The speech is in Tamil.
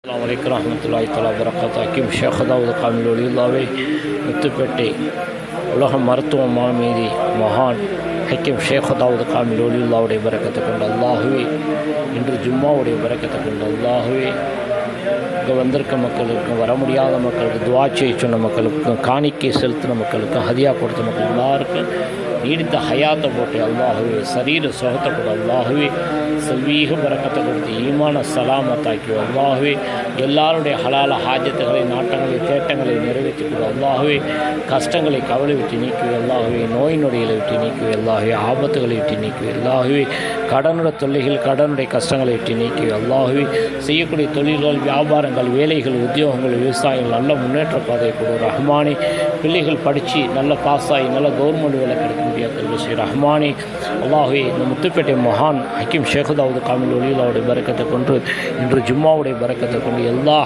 அஸ்ஸலாமு அலைக்கும் வரஹ்மத்துல்லாஹி தஆலா வபரகாத்துஹு. ஹக்கீம் ஷேக் அதாவது காமில் ஒலியுல்லாவை முத்துப்பேட்டை உலக மருத்துவ மாமேதி மகான் ஹக்கீம் ஷேக் அதாவது காமில் ஒலியுல்லாவுடைய பரக்கத்தை கொண்டு அல்லாஹுவே, இன்று ஜும்மாவுடைய பரக்கத்தை கொண்டு அல்லாஹுவே, இங்கே வந்திருக்க மக்களுக்கும் வர முடியாத மக்களுக்கு துஆ செய்ய சொன்ன மக்களுக்கும் காணிக்கை செலுத்தின மக்களுக்கும் ஹதியா கொடுத்த மக்கள் எல்லாருக்கும் நீடித்த ஹயாத்தை போட்டு அல்லாஹுவே, சரீர சுகத்தை கொடு அல்லாஹுவே, செல்வீக பரக்கத்தை கொடுத்து ஈமான சலாமத்தாக்கி அல்லாஹுவே, எல்லாருடைய ஹலால ஹாஜத்துகளை நாட்டங்களை தேட்டங்களை நிறைவேற்றி கொடு அல்லாஹுவே, கஷ்டங்களை கவலை விட்டு நீக்குவே அல்லாஹுவே, நோய் நொடிகளை விட்டு நீக்குவே அல்லாஹுவே, ஆபத்துகளை விட்டு நீக்குவே அல்லாஹுவே, கடனுடைய தொல்லைகள் கடனுடைய கஷ்டங்களை விட்டு நீக்குவே அல்லாஹுவே, செய்யக்கூடிய தொழில்கள் வியாபாரங்கள் வேலைகள் உத்தியோகங்கள் விவசாயங்கள் நல்ல முன்னேற்ற பாதையை கொடு ரஹ்மானே. பிள்ளைகள் படித்து நல்ல பாஸ் ஆகி நல்ல கவர்மெண்ட் வேலை கிடைக்க முடியாது ரஹ்மானே. அல்லாஹுவே, இந்த முத்துப்பேட்டை மகான் ஹக்கீம் ஷேக் அதாவது காமில் ஒலியுல்லாவுடைய பரக்கத்தை கொண்டு இன்று ஜும்மாவுடைய பரக்கத்தை கொண்டு எல்லா